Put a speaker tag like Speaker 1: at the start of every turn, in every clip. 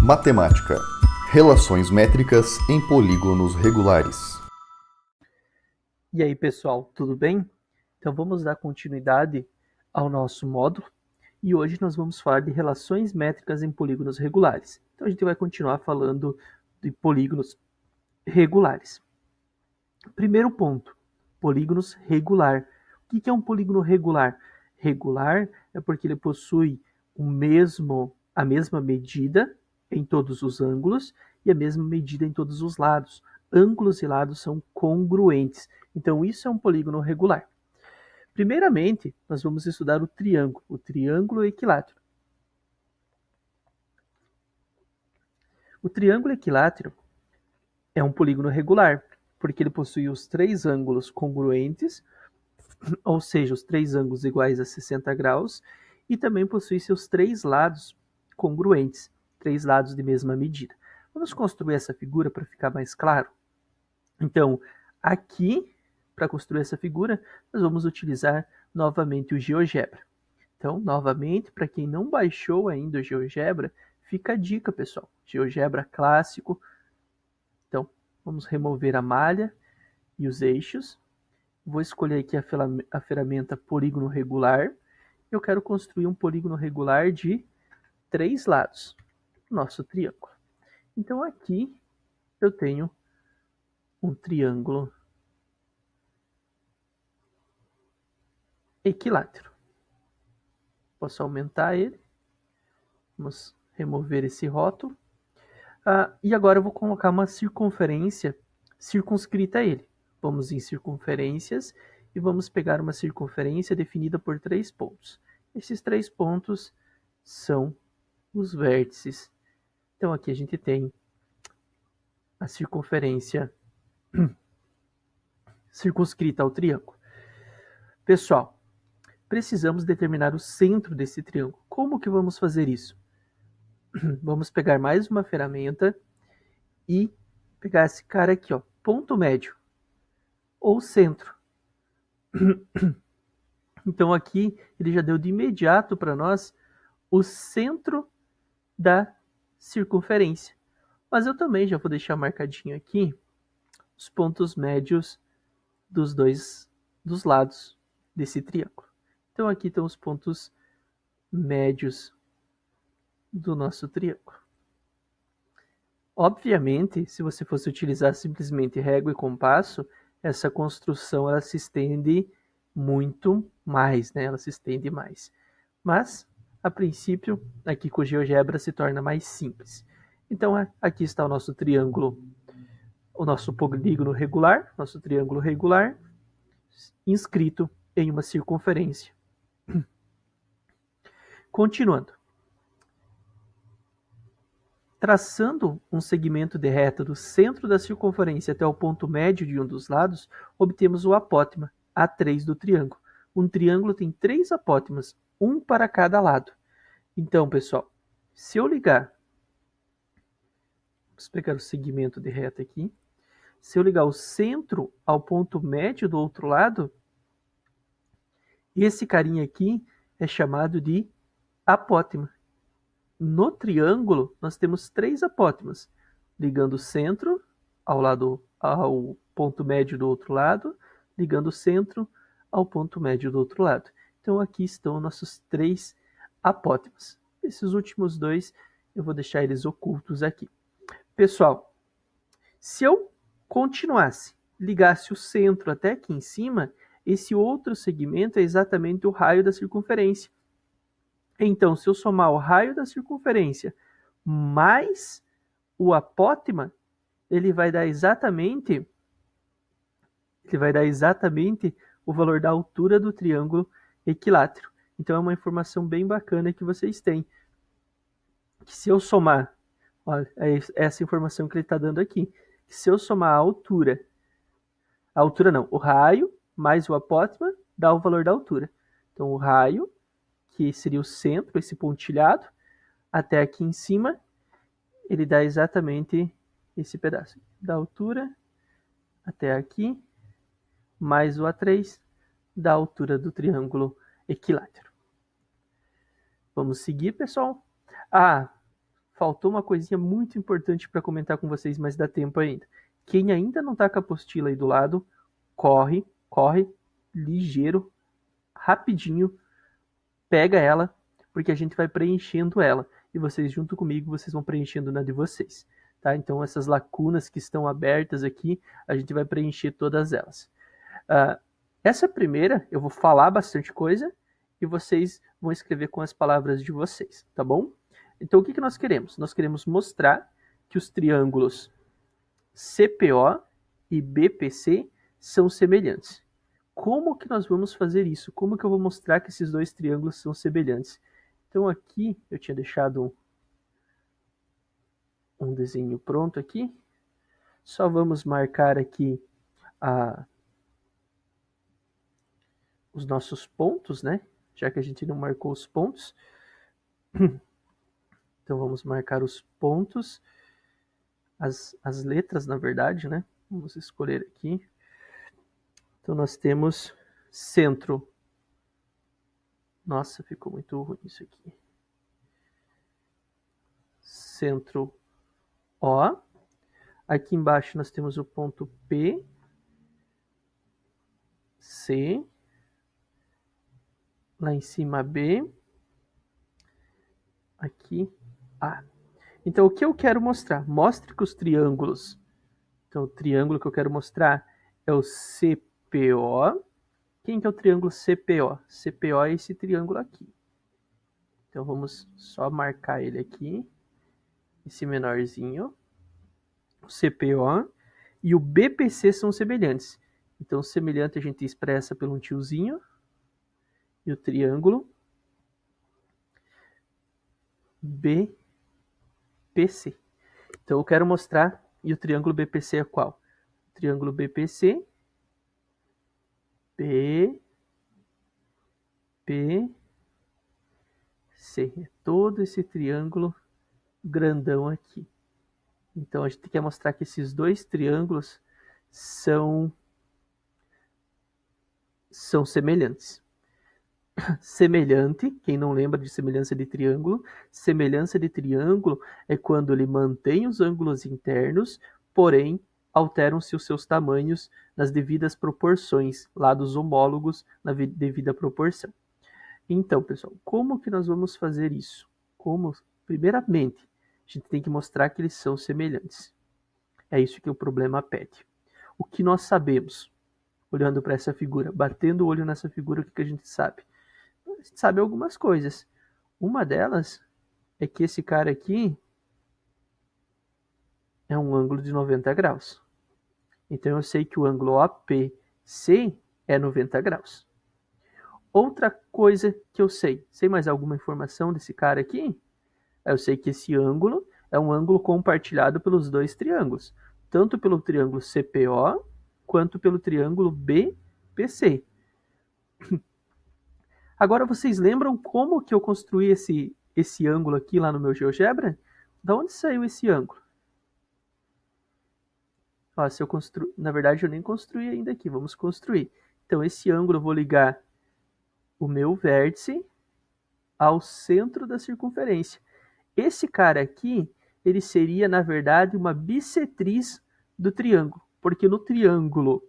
Speaker 1: Matemática. Relações métricas em polígonos regulares.
Speaker 2: E aí, pessoal, tudo bem? Então vamos dar continuidade ao nosso módulo e hoje nós vamos falar de relações métricas em polígonos regulares. Então a gente vai continuar falando de polígonos regulares. Primeiro ponto, polígonos regular. O que é um polígono regular? Regular é porque ele possui a mesma medida em todos os ângulos e a mesma medida em todos os lados. Ângulos e lados são congruentes. Então, isso é um polígono regular. Primeiramente, nós vamos estudar o triângulo equilátero. O triângulo equilátero é um polígono regular, porque ele possui os três ângulos congruentes, ou seja, os três ângulos iguais a 60 graus, e também possui seus três lados congruentes, três lados de mesma medida. Vamos construir essa figura para ficar mais claro? Então, aqui, para construir essa figura, nós vamos utilizar novamente o GeoGebra. Então, novamente, para quem não baixou ainda o GeoGebra, fica a dica, pessoal. GeoGebra clássico. Então, vamos remover a malha e os eixos. Vou escolher aqui a ferramenta polígono regular. Eu quero construir um polígono regular de 3 lados, nosso triângulo. Então, aqui eu tenho um triângulo equilátero. Posso aumentar ele. Vamos remover esse rótulo. E agora eu vou colocar uma circunferência circunscrita a ele. Vamos em circunferências e vamos pegar uma circunferência definida por 3 pontos. Esses 3 pontos são os vértices. Então aqui a gente tem a circunferência circunscrita ao triângulo. Pessoal, precisamos determinar o centro desse triângulo. Como que vamos fazer isso? Vamos pegar mais uma ferramenta e pegar esse cara aqui, ó, ponto médio, ou centro. Então aqui ele já deu de imediato para nós o centro da circunferência. Mas eu também já vou deixar marcadinho aqui os pontos médios dos lados desse triângulo. Então aqui estão os pontos médios do nosso triângulo. Obviamente, se você fosse utilizar simplesmente régua e compasso, essa construção ela se estende muito mais, né? Ela se estende mais. Mas, a princípio, aqui com o GeoGebra se torna mais simples. Então, aqui está o nosso triângulo, o nosso polígono regular, nosso triângulo regular, inscrito em uma circunferência. Continuando. Traçando um segmento de reta do centro da circunferência até o ponto médio de um dos lados, obtemos o apótema A3 do triângulo. Um triângulo tem 3 apótemas, um para cada lado. Então, pessoal, se eu ligar, vamos pegar o segmento de reta aqui, se eu ligar o centro ao ponto médio do outro lado, esse carinha aqui é chamado de apótema. No triângulo, nós temos 3 apótemas, ligando o centro ao ponto médio do outro lado, ligando o centro ao ponto médio do outro lado. Então, aqui estão nossos 3 apótemas. Esses últimos 2, eu vou deixar eles ocultos aqui. Pessoal, se eu continuasse, ligasse o centro até aqui em cima, esse outro segmento é exatamente o raio da circunferência. Então, se eu somar o raio da circunferência mais o apótema, ele vai dar exatamente o valor da altura do triângulo equilátero. Então, é uma informação bem bacana que vocês têm. Que se eu somar, olha, é essa informação que ele está dando aqui. Que se eu somar o raio mais o apótema, dá o valor da altura. Então, o raio, que seria o centro, esse pontilhado, até aqui em cima, ele dá exatamente esse pedaço. Da altura até aqui, mais o A3, da altura do triângulo equilátero. Vamos seguir, pessoal? faltou uma coisinha muito importante para comentar com vocês, mas dá tempo ainda. Quem ainda não está com a apostila aí do lado, corre, ligeiro, rapidinho, pega ela, porque a gente vai preenchendo ela. E vocês, junto comigo, vocês vão preenchendo na de vocês. Tá? Então, essas lacunas que estão abertas aqui, a gente vai preencher todas elas. Essa primeira, eu vou falar bastante coisa e vocês vão escrever com as palavras de vocês, tá bom? Então, o que nós queremos? Nós queremos mostrar que os triângulos CPO e BPC são semelhantes. Como que nós vamos fazer isso? Como que eu vou mostrar que esses dois triângulos são semelhantes? Então, aqui eu tinha deixado um desenho pronto aqui. Só vamos marcar aqui os nossos pontos, né? Já que a gente não marcou os pontos. Então, vamos marcar os pontos, as letras, na verdade, né? Vamos escolher aqui. Então, nós temos centro. Nossa, ficou muito ruim isso aqui. Centro O. Aqui embaixo nós temos o ponto P, C. Lá em cima B. Aqui A. Então, o que eu quero mostrar? Mostre que os triângulos... Então, o triângulo que eu quero mostrar é o CPO. Quem que é o triângulo CPO? CPO é esse triângulo aqui. Então, vamos só marcar ele aqui. Esse menorzinho. O CPO e o BPC são semelhantes. Então, semelhante a gente expressa pelo um tiozinho. E o triângulo BPC. Então, eu quero mostrar, e o triângulo BPC é qual? O triângulo BPC, é todo esse triângulo grandão aqui. Então, a gente quer mostrar que esses dois triângulos são semelhantes. Semelhante, quem não lembra de semelhança de triângulo é quando ele mantém os ângulos internos, porém alteram-se os seus tamanhos nas devidas proporções, lados homólogos na devida proporção. Então, pessoal, como que nós vamos fazer isso? Primeiramente, a gente tem que mostrar que eles são semelhantes. É isso que o problema pede. O que nós sabemos, olhando para essa figura, batendo o olho nessa figura, o que a gente sabe? A gente sabe algumas coisas. Uma delas é que esse cara aqui é um ângulo de 90 graus. Então, eu sei que o ângulo OPC é 90 graus. Outra coisa que eu sei mais alguma informação desse cara aqui? Eu sei que esse ângulo é um ângulo compartilhado pelos dois triângulos, tanto pelo triângulo CPO quanto pelo triângulo BPC. Agora, vocês lembram como que eu construí esse ângulo aqui lá no meu GeoGebra? Da onde saiu esse ângulo? Ó, na verdade, eu nem construí ainda aqui, vamos construir. Então, esse ângulo eu vou ligar o meu vértice ao centro da circunferência. Esse cara aqui, ele seria, na verdade, uma bissetriz do triângulo, porque no triângulo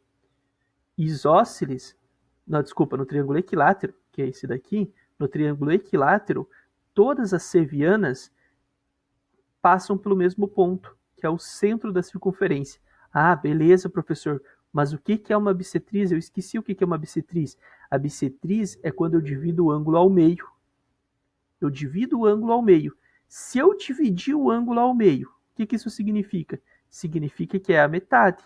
Speaker 2: isósceles, no triângulo equilátero, que é esse daqui, no triângulo equilátero, todas as sevianas passam pelo mesmo ponto, que é o centro da circunferência. Ah, beleza, professor, mas o que é uma bissetriz? Eu esqueci o que é uma bissetriz. A bissetriz é quando eu divido o ângulo ao meio. Eu divido o ângulo ao meio. Se eu dividir o ângulo ao meio, o que isso significa? Significa que é a metade.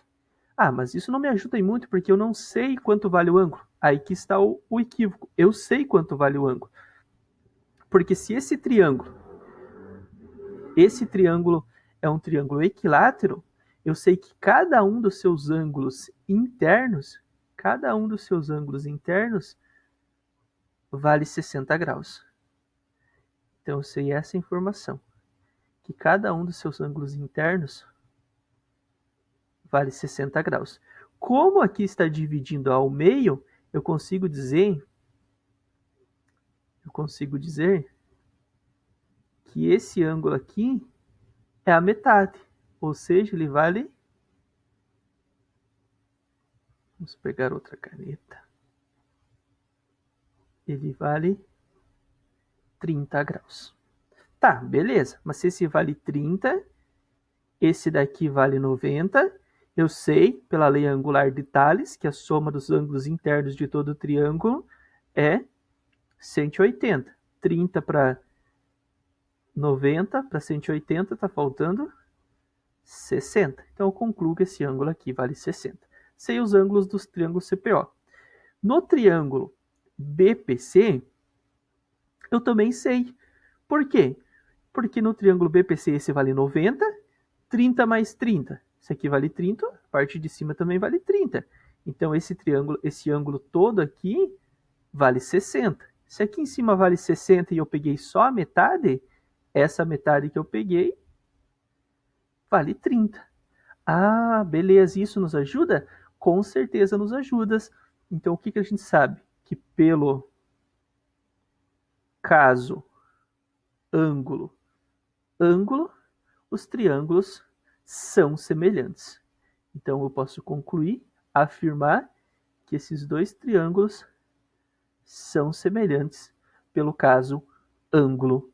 Speaker 2: Ah, mas isso não me ajuda em muito porque eu não sei quanto vale o ângulo. Aí que está o equívoco. Eu sei quanto vale o ângulo. Porque se esse triângulo é um triângulo equilátero, eu sei que cada um dos seus ângulos internos vale 60 graus. Então, eu sei essa informação, que cada um dos seus ângulos internos vale 60 graus. Como aqui está dividindo ao meio, eu consigo dizer que esse ângulo aqui é a metade, ou seja, ele vale... Vamos pegar outra caneta. Ele vale 30 graus. Tá, beleza. Mas se esse vale 30, esse daqui vale 90. Eu sei, pela lei angular de Thales, que a soma dos ângulos internos de todo o triângulo é 180. 30 para 90 para 180, está faltando 60. Então eu concluo que esse ângulo aqui vale 60. Sei os ângulos dos triângulos CPO. No triângulo BPC, eu também sei. Por quê? Porque no triângulo BPC esse vale 90, 30 mais 30. Esse aqui vale 30, a parte de cima também vale 30. Então esse triângulo, esse ângulo todo aqui vale 60. Se aqui em cima vale 60 e eu peguei só a metade, essa metade que eu peguei vale 30. Ah, beleza, isso nos ajuda? Com certeza nos ajuda. Então o que a gente sabe? Que pelo caso ângulo, os triângulos são semelhantes. Então eu posso concluir, afirmar que esses dois triângulos são semelhantes pelo caso ângulo.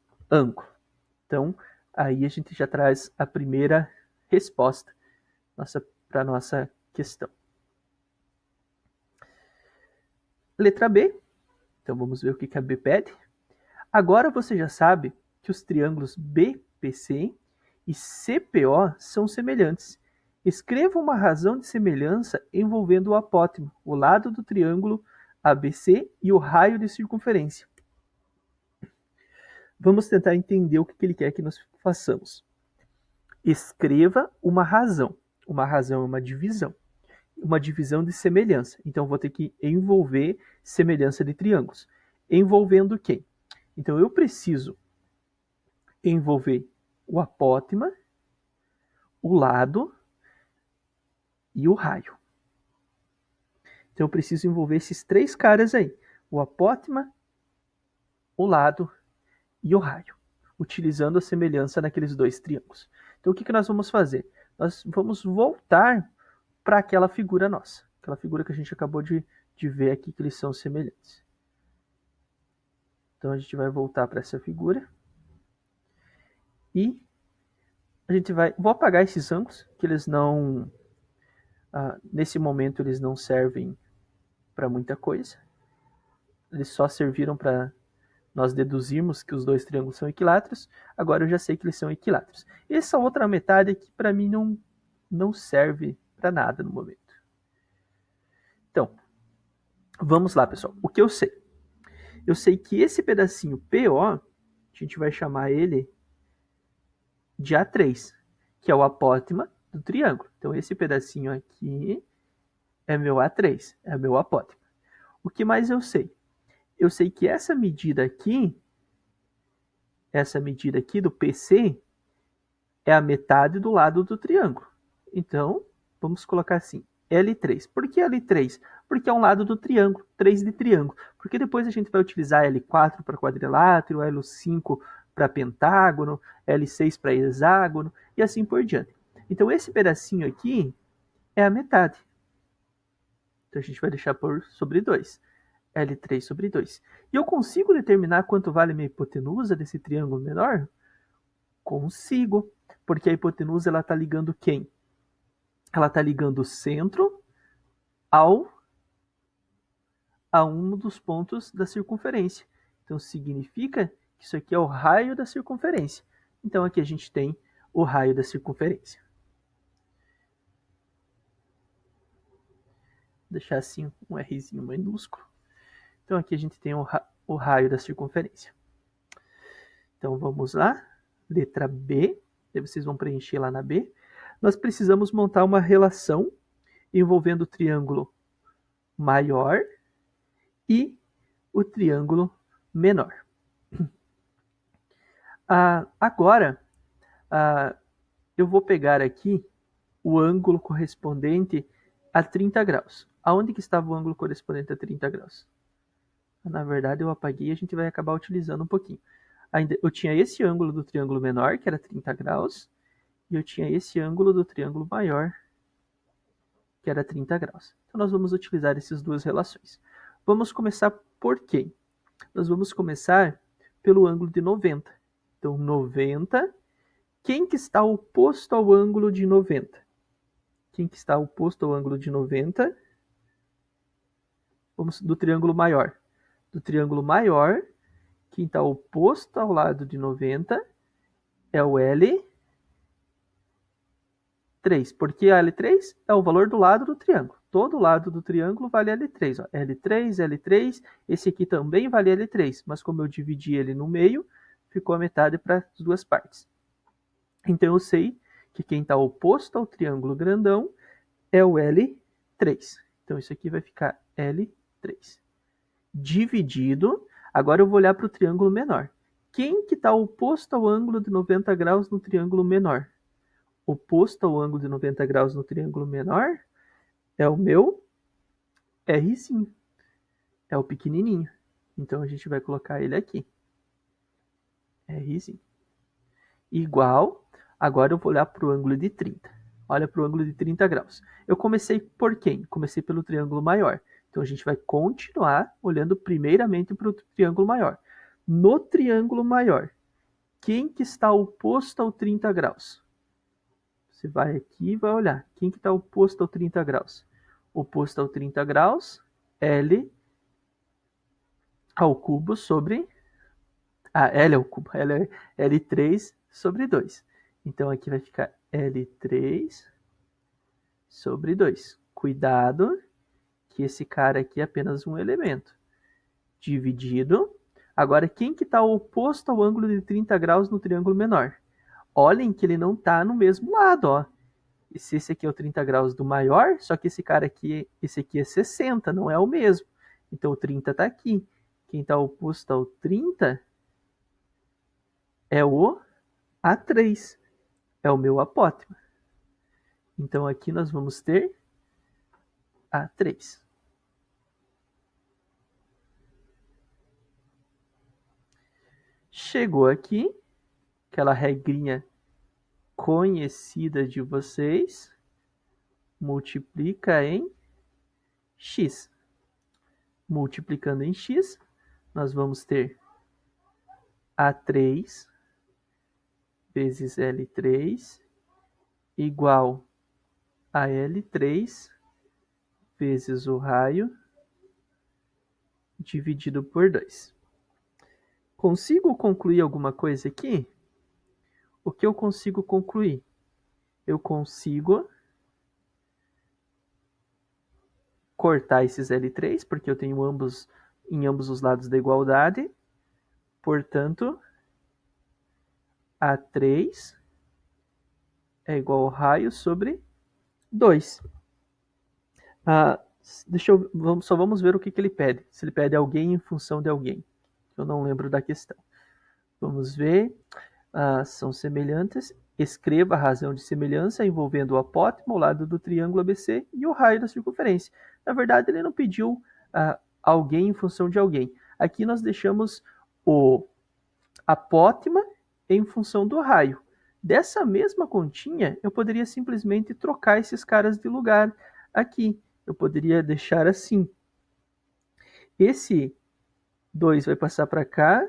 Speaker 2: Então aí a gente já traz a primeira resposta para a nossa questão. Letra B. Então vamos ver o que a B pede. Agora você já sabe que os triângulos BPC e CPO são semelhantes. Escreva uma razão de semelhança envolvendo o apótimo, o lado do triângulo ABC e o raio de circunferência. Vamos tentar entender o que ele quer que nós façamos. Escreva uma razão. Uma razão é uma divisão de semelhança. Então vou ter que envolver semelhança de triângulos. Envolvendo quem? Então eu preciso envolver o apótema, o lado e o raio. Então eu preciso envolver esses três caras aí: o apótema, o lado e o raio, utilizando a semelhança naqueles dois triângulos. Então o que nós vamos fazer? Nós vamos voltar para aquela figura nossa, aquela figura que a gente acabou de ver aqui, que eles são semelhantes. Então a gente vai voltar para essa figura e a gente vai... Vou apagar esses ângulos, que eles não... nesse momento eles não servem para muita coisa. Eles só serviram para nós deduzirmos que os dois triângulos são equiláteros. Agora eu já sei que eles são equiláteros. Essa outra metade aqui para mim não serve para nada no momento. Então, vamos lá, pessoal. O que eu sei? Eu sei que esse pedacinho PO, a gente vai chamar ele de A3, que é o apótema do triângulo. Então esse pedacinho aqui é meu A3, é meu apótema. O que mais eu sei? Eu sei que essa medida aqui do PC, é a metade do lado do triângulo. Então, vamos colocar assim, L3. Por que L3? Porque é um lado do triângulo, 3 de triângulo. Porque depois a gente vai utilizar L4 para quadrilátero, L5 para pentágono, L6 para hexágono e assim por diante. Então esse pedacinho aqui é a metade. Então a gente vai deixar por sobre 2. L3 sobre 2. E eu consigo determinar quanto vale a minha hipotenusa desse triângulo menor? Consigo. Porque a hipotenusa está ligando quem? Ela está ligando o centro a um dos pontos da circunferência. Então significa que isso aqui é o raio da circunferência. Então aqui a gente tem o raio da circunferência. Vou deixar assim um Rzinho minúsculo. Então aqui a gente tem o raio da circunferência. Então vamos lá. Letra B. Aí vocês vão preencher lá na B. Nós precisamos montar uma relação envolvendo o triângulo maior e o triângulo menor. Agora, eu vou pegar aqui o ângulo correspondente a 30 graus. Aonde que estava o ângulo correspondente a 30 graus? Na verdade, eu apaguei e a gente vai acabar utilizando um pouquinho. Eu tinha esse ângulo do triângulo menor, que era 30 graus, e eu tinha esse ângulo do triângulo maior, que era 30 graus. Então, nós vamos utilizar essas duas relações. Vamos começar por quem? Nós vamos começar pelo ângulo de 90. Então, 90, quem que está oposto ao ângulo de 90? Quem que está oposto ao ângulo de 90? Vamos do triângulo maior. Do triângulo maior, quem está oposto ao lado de 90 é o L3. Por que L3? É o valor do lado do triângulo. Todo lado do triângulo vale L3. Ó. L3, L3. Esse aqui também vale L3, mas como eu dividi ele no meio, ficou a metade para as duas partes. Então eu sei que quem está oposto ao triângulo grandão é o L3. Então isso aqui vai ficar L3. Dividido, agora eu vou olhar para o triângulo menor. Quem que está oposto ao ângulo de 90 graus no triângulo menor? Oposto ao ângulo de 90 graus no triângulo menor é o meu Rzinho. É o pequenininho. Então a gente vai colocar ele aqui. Rzinho. Igual, agora eu vou olhar para o ângulo de 30. Olha para o ângulo de 30 graus. Eu comecei por quem? Comecei pelo triângulo maior. Então a gente vai continuar olhando primeiramente para o triângulo maior. No triângulo maior, quem que está oposto ao 30 graus? Você vai aqui e vai olhar. Quem que está oposto ao 30 graus? Oposto ao 30 graus, L ao cubo sobre... L ao cubo. L3 sobre 2. Então aqui vai ficar L3 sobre 2. Cuidado que esse cara aqui é apenas um elemento. Dividido. Agora, quem que está oposto ao ângulo de 30 graus no triângulo menor? Olhem que ele não está no mesmo lado, ó. Esse aqui é o 30 graus do maior, só que esse cara aqui, esse aqui é 60, não é o mesmo. Então o 30 está aqui. Quem está oposto ao 30 é o A3. É o meu apótema. Então aqui nós vamos ter A3. Chegou aqui, aquela regrinha conhecida de vocês, multiplica em x. Multiplicando em x, nós vamos ter A3 vezes L3 igual a L3 vezes o raio dividido por 2. Consigo concluir alguma coisa aqui? O que eu consigo concluir? Eu consigo cortar esses L3, porque eu tenho em ambos os lados da igualdade. Portanto, A3 é igual ao raio sobre 2. Só vamos ver o que ele pede. Se ele pede alguém em função de alguém. Eu não lembro da questão. Vamos ver. São semelhantes. Escreva a razão de semelhança envolvendo o apótema, o lado do triângulo ABC e o raio da circunferência. Na verdade, ele não pediu alguém em função de alguém. Aqui nós deixamos o apótema em função do raio. Dessa mesma continha, eu poderia simplesmente trocar esses caras de lugar aqui. Eu poderia deixar assim. Esse 2 vai passar para cá.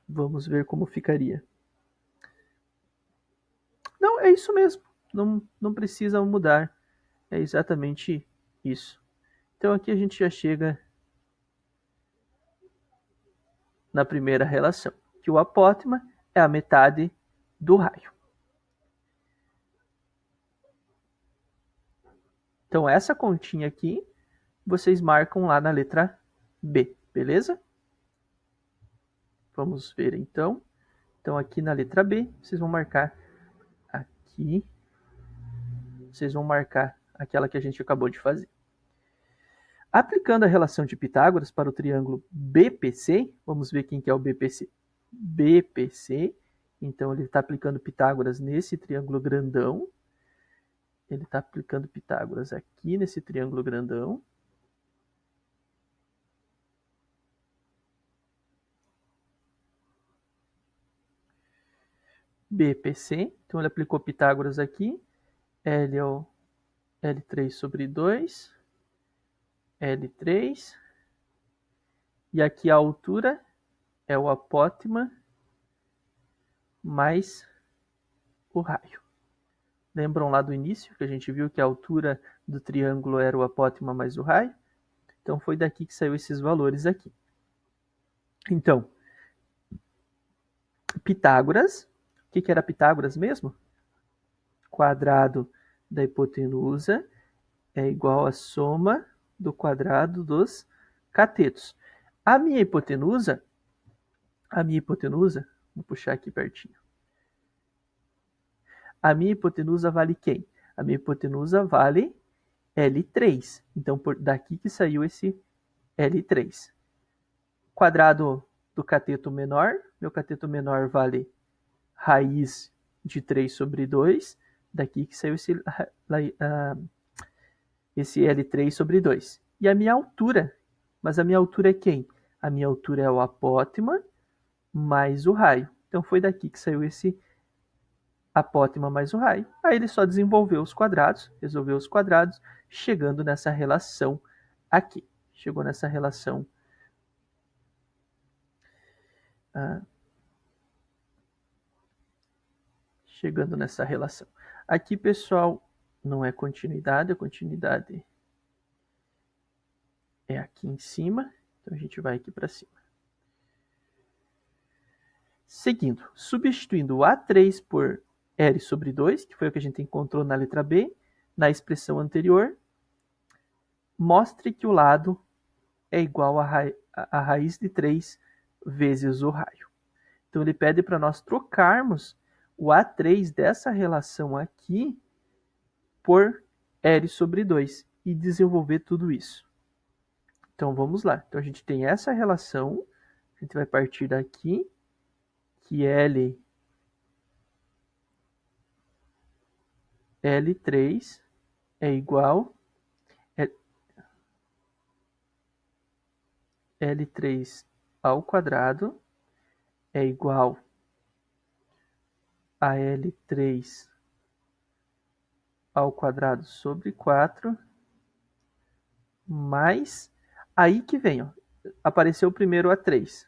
Speaker 2: Vamos ver como ficaria. Não, é isso mesmo. Não precisa mudar. É exatamente isso. Então aqui a gente já chega na primeira relação, que o apótema é a metade do raio. Então essa continha aqui, vocês marcam lá na letra B, beleza? Vamos ver então. Então aqui na letra B, vocês vão marcar aqui. Vocês vão marcar aquela que a gente acabou de fazer. Aplicando a relação de Pitágoras para o triângulo BPC, vamos ver quem que é o BPC. BPC, então ele está aplicando Pitágoras nesse triângulo grandão. Ele está aplicando Pitágoras aqui nesse triângulo grandão. BPC. Então ele aplicou Pitágoras aqui. L é o L3 sobre 2. L3. E aqui a altura é o apótema mais o raio. Lembram lá do início que a gente viu que a altura do triângulo era o apótema mais o raio? Então foi daqui que saiu esses valores aqui. Então, Pitágoras, o que era Pitágoras mesmo? Quadrado da hipotenusa é igual à soma do quadrado dos catetos. A minha hipotenusa, vou puxar aqui pertinho. A minha hipotenusa vale quem? A minha hipotenusa vale L3. Então, daqui que saiu esse L3. Quadrado do cateto menor. Meu cateto menor vale raiz de 3 sobre 2. Daqui que saiu esse L3 sobre 2. E a minha altura. Mas a minha altura é quem? A minha altura é o apótema mais o raio. Então, foi daqui que saiu esse apótema mais o raio. Aí ele só desenvolveu os quadrados, resolveu os quadrados, chegando nessa relação aqui. Chegou nessa relação chegando nessa relação. Aqui, pessoal, não é continuidade, a continuidade é aqui em cima. Então a gente vai aqui para cima. Seguindo, substituindo o A3 por L sobre 2, que foi o que a gente encontrou na letra B, na expressão anterior, mostre que o lado é igual a raiz de 3 vezes o raio. Então ele pede para nós trocarmos o A3 dessa relação aqui por L sobre 2 e desenvolver tudo isso. Então vamos lá. Então a gente tem essa relação, a gente vai partir daqui, que L3 é igual L3 ao quadrado é igual a L3 ao quadrado sobre 4 mais, aí que vem, ó, apareceu o primeiro A3.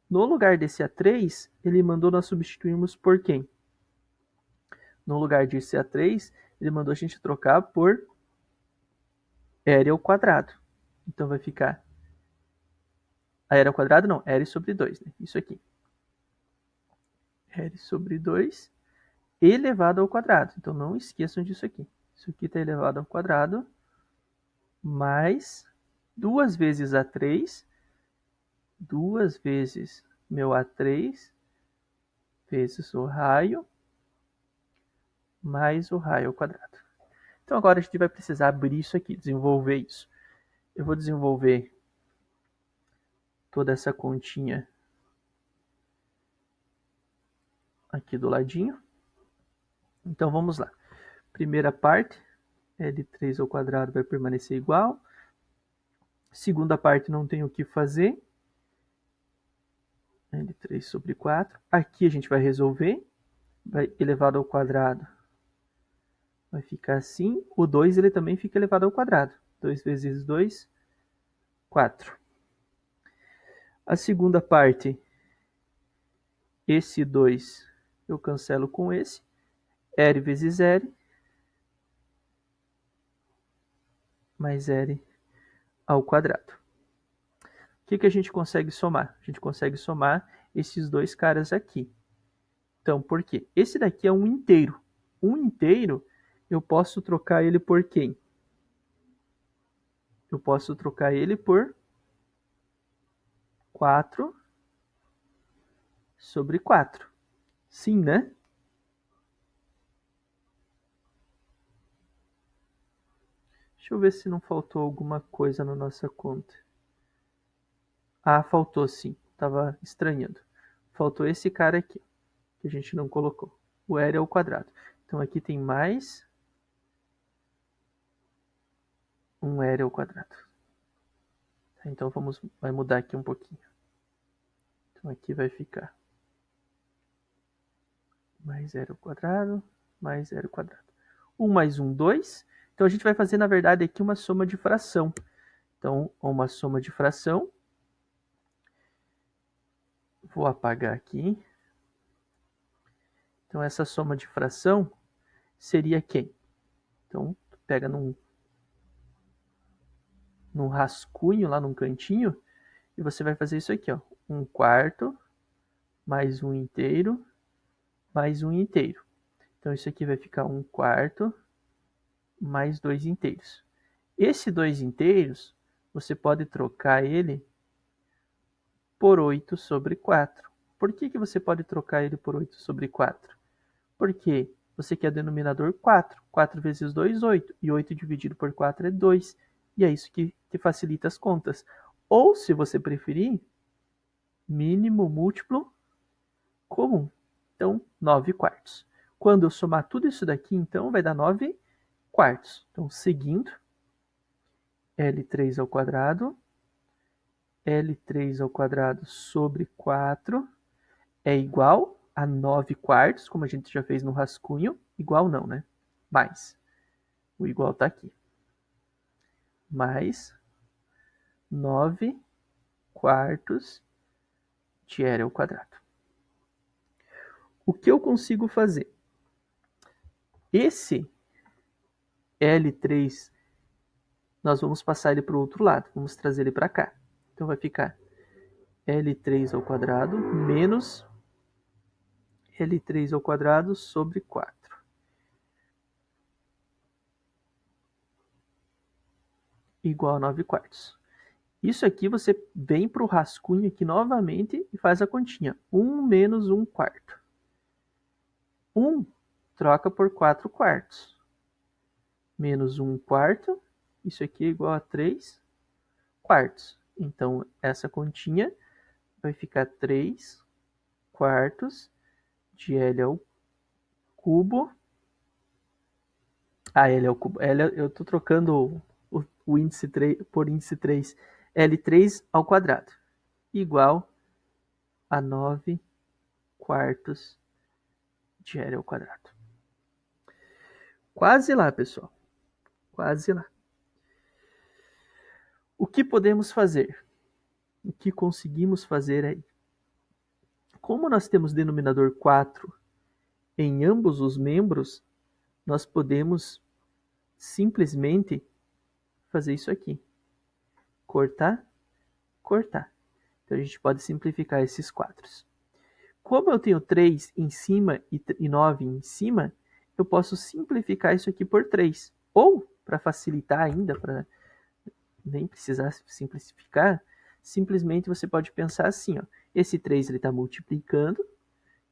Speaker 2: No lugar desse A3, ele mandou nós substituirmos por quem? No lugar desse A3, ele mandou a gente trocar por L ao quadrado. Então vai ficar a L ao quadrado, não, L sobre 2, né? Isso aqui. L sobre 2 elevado ao quadrado. Então não esqueçam disso aqui. Isso aqui está elevado ao quadrado mais 2 vezes A3, 2 vezes meu A3 vezes o raio mais o raio ao quadrado. Então agora a gente vai precisar abrir isso aqui, desenvolver isso. Eu vou desenvolver toda essa continha aqui do ladinho. Então vamos lá. Primeira parte, L3 ao quadrado vai permanecer igual. Segunda parte não tem o que fazer. L3 sobre 4. Aqui a gente vai resolver. Vai elevado ao quadrado. Vai ficar assim. O 2 ele também fica elevado ao quadrado. 2 vezes 2, 4. A segunda parte, esse 2 eu cancelo com esse. R vezes R. Mais R ao quadrado. O que a gente consegue somar? A gente consegue somar esses dois caras aqui. Então, por quê? Esse daqui é um inteiro. Um inteiro, eu posso trocar ele por quem? Eu posso trocar ele por 4 sobre 4. Sim, né? Deixa eu ver se não faltou alguma coisa na nossa conta. Ah, faltou sim. Estava estranhando. Faltou esse cara aqui, que a gente não colocou. O R ao quadrado. Então aqui tem mais um R ao quadrado. Então vai mudar aqui um pouquinho. Então aqui vai ficar mais zero ao quadrado, mais zero ao quadrado. 1 mais 1, 2. Então, a gente vai fazer, na verdade, aqui uma soma de fração. Então, uma soma de fração. Vou apagar aqui. Então, essa soma de fração seria quem? Então, pega num rascunho, lá num cantinho, e você vai fazer isso aqui, ó. 1/4 mais 1 inteiro mais 1 inteiro. Então, isso aqui vai ficar 1/4 mais 2 inteiros. Esse 2 inteiros, você pode trocar ele por 8 sobre 4. Por que você pode trocar ele por 8 sobre 4? Porque você quer denominador 4. 4 vezes 2, 8. E 8 dividido por 4 é 2. E é isso que facilita as contas. Ou, se você preferir, mínimo múltiplo comum. Então, 9/4. Quando eu somar tudo isso daqui, então, vai dar 9/4. Então, seguindo, L3 ao quadrado, L3 ao quadrado sobre 4 é igual a 9/4, como a gente já fez no rascunho. Igual não, né? Mais. O igual está aqui. Mais 9/4 de L ao quadrado. O que eu consigo fazer? Esse L3, nós vamos passar ele para o outro lado. Vamos trazer ele para cá. Então, vai ficar L3 ao quadrado menos L3 ao quadrado sobre 4. Igual a 9/4. Isso aqui você vem para o rascunho aqui novamente e faz a continha. 1 menos 1/4. 1 troca por 4/4. Menos 1/4. Isso aqui é igual a 3/4. Então, essa continha vai ficar 3/4 de L ao cubo. L ao cubo. Eu estou trocando o índice 3 por índice 3. L3 ao quadrado. Igual a 9/4 de L ao quadrado. Quase lá, pessoal. Quase lá. O que podemos fazer? O que conseguimos fazer aí? Como nós temos denominador 4 em ambos os membros, nós podemos simplesmente fazer isso aqui. Cortar, cortar. Então, a gente pode simplificar esses 4. Como eu tenho 3 em cima e 9 em cima, eu posso simplificar isso aqui por 3. Ou, para facilitar ainda, para nem precisar simplificar, simplesmente você pode pensar assim, ó, esse 3 está multiplicando,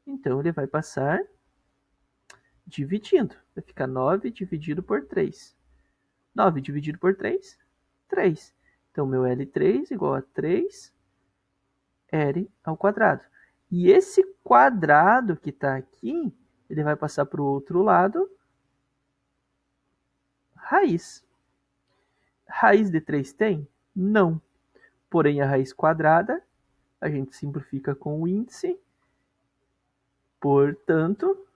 Speaker 2: então ele vai passar dividindo. Vai ficar 9 dividido por 3. 9 dividido por 3, 3. Então, meu L3 igual a 3 L ao quadrado. E esse quadrado que está aqui, ele vai passar para o outro lado, raiz. Raiz de 3 tem? Não. Porém, a raiz quadrada, a gente simplifica com o índice. Portanto,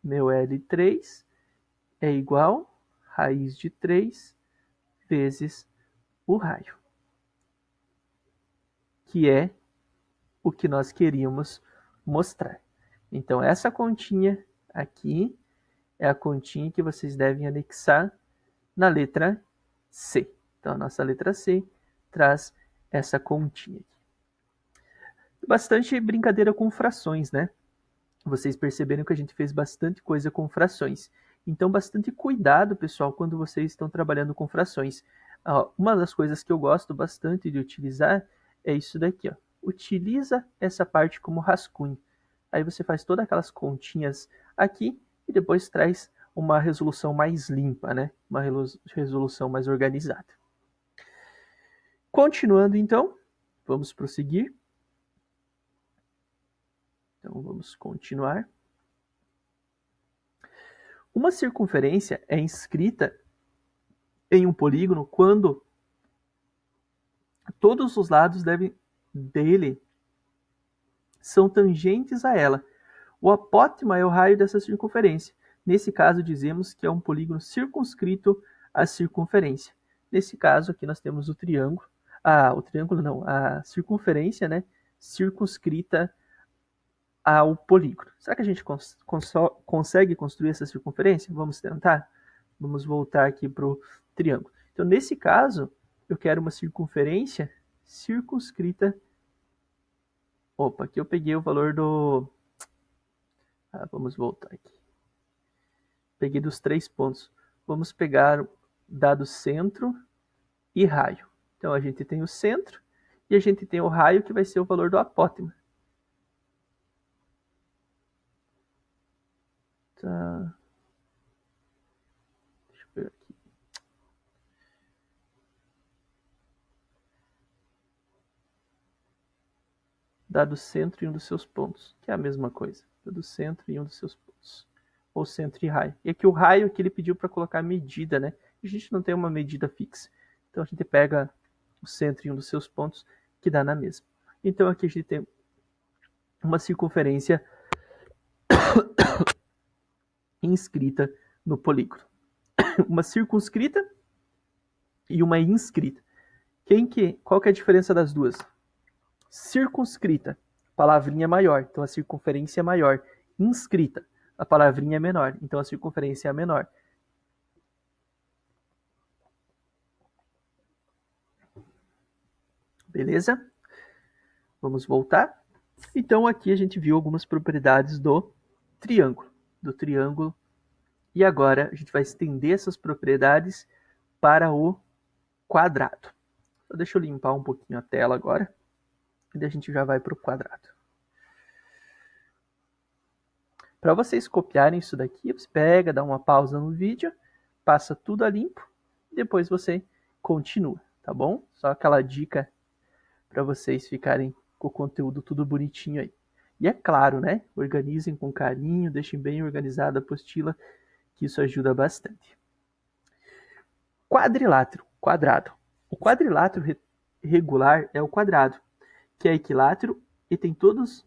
Speaker 2: meu L3 é igual a raiz de 3 vezes o raio, que é o que nós queríamos mostrar. Então, essa continha aqui é a continha que vocês devem anexar na letra C. Então, a nossa letra C traz essa continha aqui. Bastante brincadeira com frações, né? Vocês perceberam que a gente fez bastante coisa com frações. Então, bastante cuidado, pessoal, quando vocês estão trabalhando com frações. Uma das coisas que eu gosto bastante de utilizar é isso daqui, ó. Utiliza essa parte como rascunho. Aí você faz todas aquelas continhas aqui e depois traz uma resolução mais limpa, né? Uma resolução mais organizada. Continuando, então, vamos prosseguir. Então, vamos continuar. Uma circunferência é inscrita em um polígono quando todos os lados dele são tangentes a ela. O apótema é o raio dessa circunferência. Nesse caso, dizemos que é um polígono circunscrito à circunferência. Nesse caso, aqui nós temos o triângulo. A circunferência, né, circunscrita ao polígono. Será que a gente consegue construir essa circunferência? Vamos tentar? Vamos voltar aqui para o triângulo. Então, nesse caso, eu quero uma circunferência circunscrita. Opa, aqui eu peguei o valor do... vamos voltar aqui. Peguei dos 3 pontos. Vamos pegar dado centro e raio. Então, a gente tem o centro e a gente tem o raio, que vai ser o valor do apótema. Tá. Deixa eu ver aqui. Dado centro e um dos seus pontos, que é a mesma coisa. Dado centro e um dos seus pontos. Ou centro e raio. E aqui o raio que ele pediu para colocar medida, né? A gente não tem uma medida fixa. Então a gente pega o centro e um dos seus pontos, que dá na mesma. Então aqui a gente tem uma circunferência inscrita no polígono. Uma circunscrita e uma inscrita. Qual que é a diferença das duas? Circunscrita, palavrinha maior, então a circunferência é maior. Inscrita, a palavrinha é menor, então a circunferência é menor. Beleza? Vamos voltar. Então aqui a gente viu algumas propriedades do triângulo. E agora a gente vai estender essas propriedades para o quadrado. Então, deixa eu limpar um pouquinho a tela agora. E daí a gente já vai para o quadrado. Para vocês copiarem isso daqui, você pega, dá uma pausa no vídeo, passa tudo a limpo, e depois você continua, tá bom? Só aquela dica para vocês ficarem com o conteúdo tudo bonitinho aí. E é claro, né? Organizem com carinho, deixem bem organizada a apostila, que isso ajuda bastante. Quadrilátero, quadrado. O quadrilátero regular é o quadrado, que é equilátero e tem todos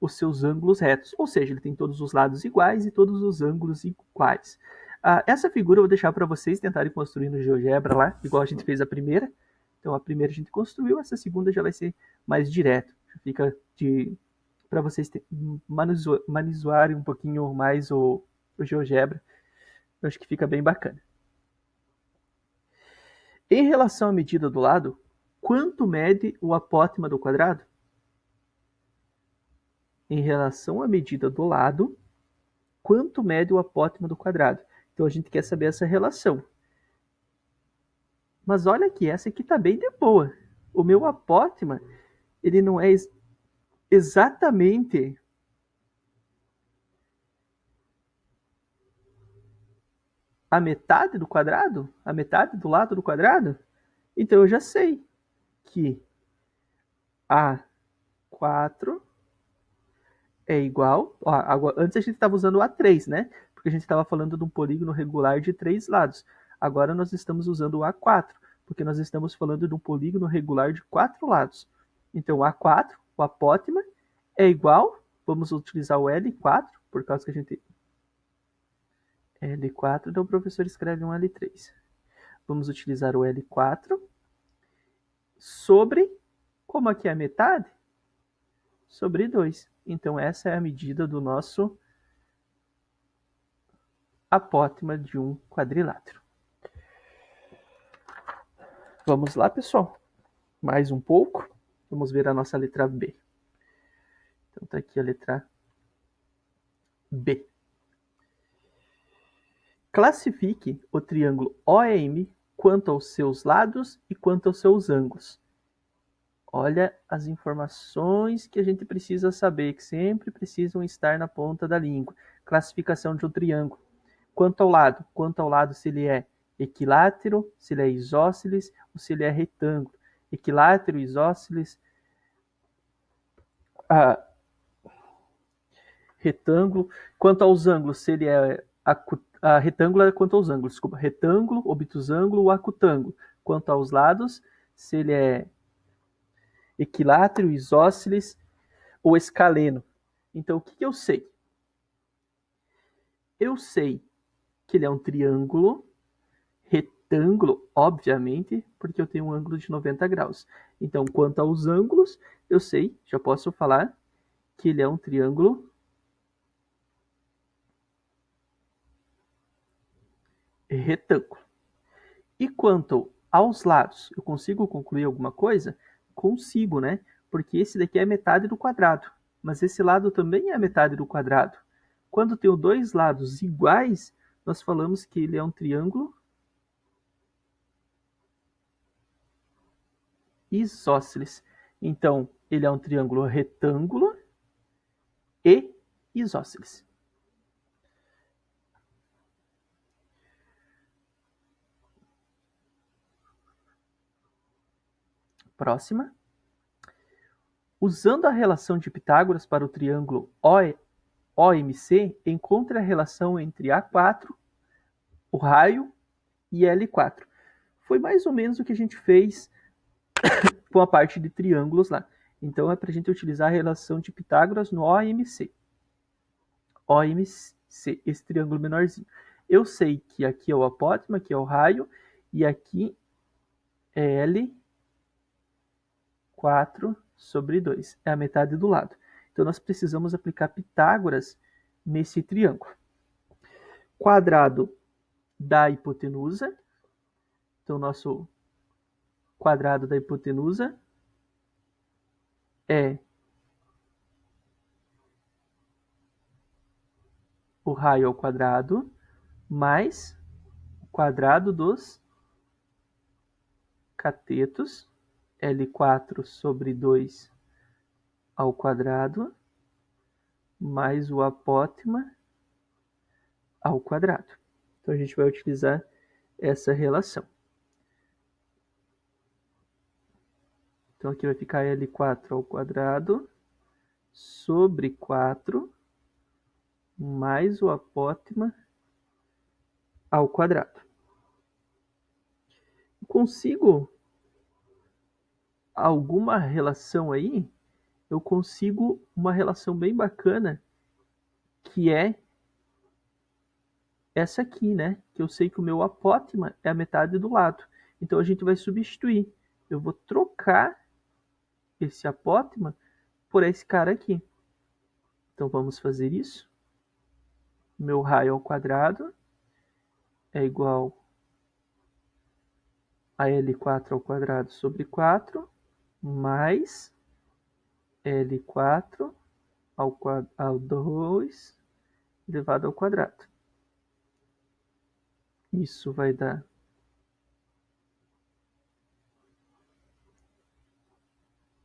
Speaker 2: os seus ângulos retos, ou seja, ele tem todos os lados iguais e todos os ângulos iguais. Essa figura eu vou deixar para vocês tentarem construir no GeoGebra lá, igual a gente fez a primeira. Então a primeira a gente construiu, essa segunda já vai ser mais direto. Fica para vocês manusearem um pouquinho mais o GeoGebra. Eu acho que fica bem bacana. Em relação à medida do lado, quanto mede o apótema do quadrado? Em relação à medida do lado, quanto mede o apótema do quadrado? Então a gente quer saber essa relação. Mas olha aqui, essa aqui está bem de boa. O meu apótema, ele não é exatamente a metade do quadrado? A metade do lado do quadrado? Então eu já sei que A4 é igual... antes a gente estava usando o A3, né? Porque a gente estava falando de um polígono regular de 3 lados. Agora nós estamos usando o A4, porque nós estamos falando de um polígono regular de 4 lados. Então o A4, o apótema, é igual... Vamos utilizar o L4, por causa que a gente... L4, então o professor escreve um L3. Vamos utilizar o L4 sobre... Como aqui é a metade? Sobre 2. Então essa é a medida do nosso apótema de um quadrilátero. Vamos lá, pessoal. Mais um pouco. Vamos ver a nossa letra B. Então tá aqui a letra B. Classifique o triângulo OEM quanto aos seus lados e quanto aos seus ângulos. Olha as informações que a gente precisa saber, que sempre precisam estar na ponta da língua. Classificação de um triângulo. Quanto ao lado se ele é equilátero, se ele é isósceles ou se ele é retângulo. Equilátero, isósceles, retângulo. Quanto aos ângulos, se ele é retângulo é quanto aos ângulos, desculpa, retângulo, obtusângulo ou acutângulo. Quanto aos lados, se ele é equilátero, isósceles ou escaleno. Então, o que eu sei? Eu sei que ele é um triângulo retângulo, obviamente, porque eu tenho um ângulo de 90 graus. Então, quanto aos ângulos, eu sei, já posso falar que ele é um triângulo retângulo. E quanto aos lados, eu consigo concluir alguma coisa? Consigo, né? Porque esse daqui é metade do quadrado, mas esse lado também é metade do quadrado. Quando tenho dois lados iguais, nós falamos que ele é um triângulo isósceles. Então, ele é um triângulo retângulo e isósceles. Próxima. Usando a relação de Pitágoras para o triângulo OMC, encontre a relação entre A4, o raio, e L4. Foi mais ou menos o que a gente fez com a parte de triângulos lá. Então é para a gente utilizar a relação de Pitágoras no OMC. OMC, esse triângulo menorzinho. Eu sei que aqui é o apótema, aqui é o raio, e aqui é L4 sobre 2. É a metade do lado. Então nós precisamos aplicar Pitágoras nesse triângulo. Quadrado da hipotenusa. Então nosso quadrado da hipotenusa é o raio ao quadrado mais o quadrado dos catetos, L4 sobre 2 ao quadrado, mais o apótema ao quadrado. Então a gente vai utilizar essa relação. Então aqui vai ficar L4 ao quadrado sobre 4 mais o apótema ao quadrado. Consigo alguma relação aí? Eu consigo uma relação bem bacana, que é essa aqui, né? Que eu sei que o meu apótema é a metade do lado. Então a gente vai substituir. Eu vou trocar esse apótema por esse cara aqui. Então vamos fazer isso. Meu raio ao quadrado é igual a L4 ao quadrado sobre 4 mais L4 ao 2 elevado ao quadrado. Isso vai dar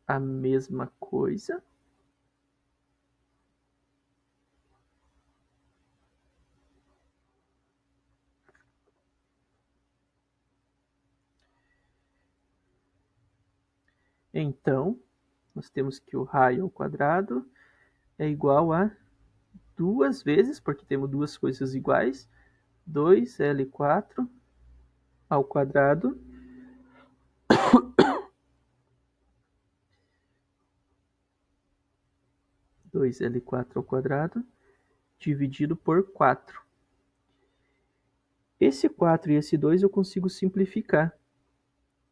Speaker 2: a mesma coisa. Então, nós temos que o raio ao quadrado é igual a 2 vezes, porque temos duas coisas iguais, 2L4 ao quadrado dividido por 4. Esse 4 e esse 2 eu consigo simplificar.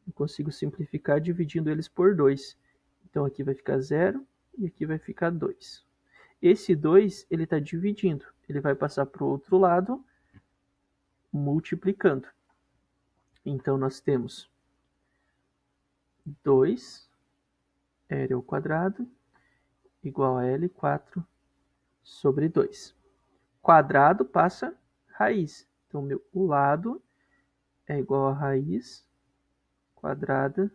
Speaker 2: Eu consigo simplificar dividindo eles por 2. Então aqui vai ficar 0 e aqui vai ficar 2. Esse 2 ele está dividindo. Ele vai passar para o outro lado, multiplicando. Então nós temos 2 L ao quadrado igual a L4 sobre 2. Quadrado passa raiz. Então o lado é igual a raiz quadrada.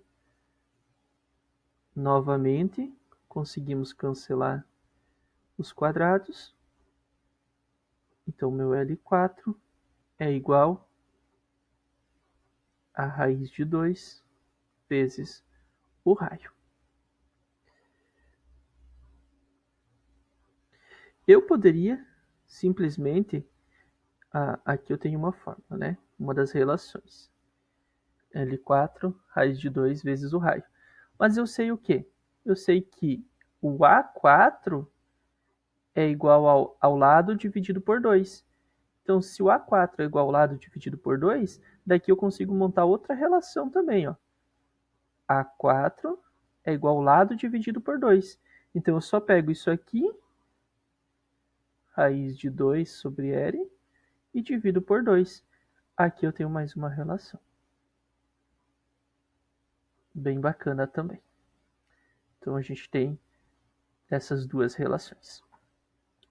Speaker 2: Novamente, conseguimos cancelar os quadrados. Então meu L4 é igual a raiz de 2 vezes o raio. Eu poderia simplesmente, aqui eu tenho uma fórmula, né? Uma das relações. L4 raiz de 2 vezes o raio. Mas eu sei o quê? Eu sei que o A4 é igual ao lado dividido por 2. Então, se o A4 é igual ao lado dividido por 2, daqui eu consigo montar outra relação também, ó. A4 é igual ao lado dividido por 2. Então, eu só pego isso aqui, raiz de 2 sobre L, e divido por 2. Aqui eu tenho mais uma relação. Bem bacana também. Então, a gente tem essas duas relações.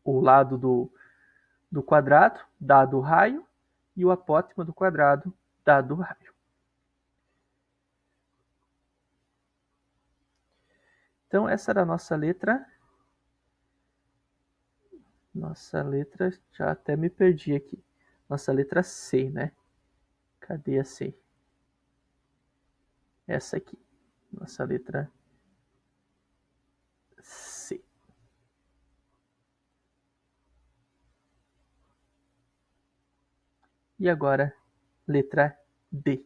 Speaker 2: O lado do quadrado, dado o raio, e o apótema do quadrado, dado o raio. Então, essa era a nossa letra. Nossa letra, já até me perdi aqui. Nossa letra C, né? Cadê a C? Essa aqui. Nossa letra C. E agora, letra D.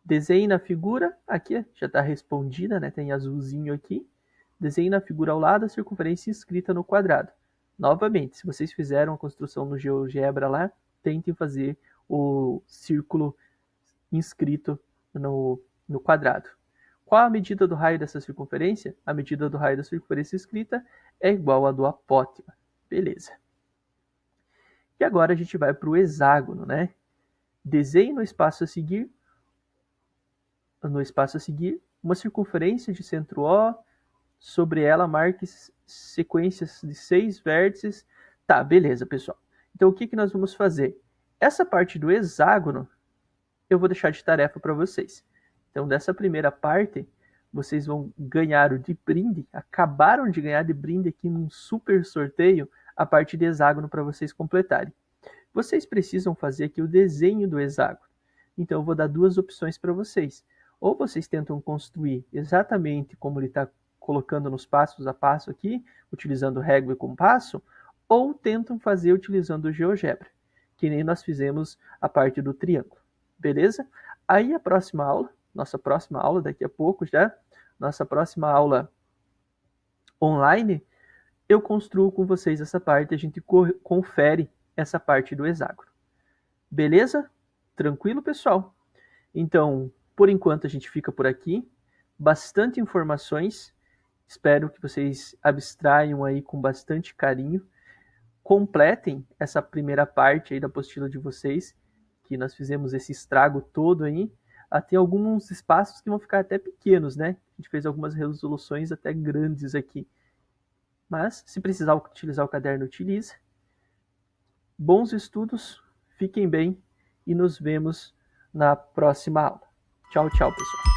Speaker 2: Desenhe na figura, aqui já está respondida, né? Tem azulzinho aqui. Desenhe na figura ao lado a circunferência inscrita no quadrado. Novamente, se vocês fizeram a construção no GeoGebra lá, tentem fazer o círculo inscrito no quadrado. Qual a medida do raio dessa circunferência? A medida do raio da circunferência inscrita é igual à do apótema. Beleza. E agora a gente vai para o hexágono, né? Desenhe no espaço a seguir uma circunferência de centro O, sobre ela marque sequências de 6 vértices. Tá, beleza, pessoal. Então o que nós vamos fazer? Essa parte do hexágono eu vou deixar de tarefa para vocês. Então dessa primeira parte, vocês vão ganhar de brinde, acabaram de ganhar de brinde aqui num super sorteio, a parte de hexágono para vocês completarem. Vocês precisam fazer aqui o desenho do hexágono. Então eu vou dar duas opções para vocês. Ou vocês tentam construir exatamente como ele está colocando nos passos a passo aqui, utilizando régua e compasso, ou tentam fazer utilizando o GeoGebra, que nem nós fizemos a parte do triângulo. Beleza? Aí a próxima aula, nossa próxima aula daqui a pouco já, nossa próxima aula online, eu construo com vocês essa parte, a gente confere essa parte do hexágono. Beleza? Tranquilo, pessoal? Então, por enquanto a gente fica por aqui. Bastante informações. Espero que vocês abstraiam aí com bastante carinho. Completem essa primeira parte aí da apostila de vocês, que nós fizemos esse estrago todo aí. Tem alguns espaços que vão ficar até pequenos, né? A gente fez algumas resoluções até grandes aqui. Mas, se precisar utilizar o caderno, utilize. Bons estudos, fiquem bem e nos vemos na próxima aula. Tchau, tchau, pessoal.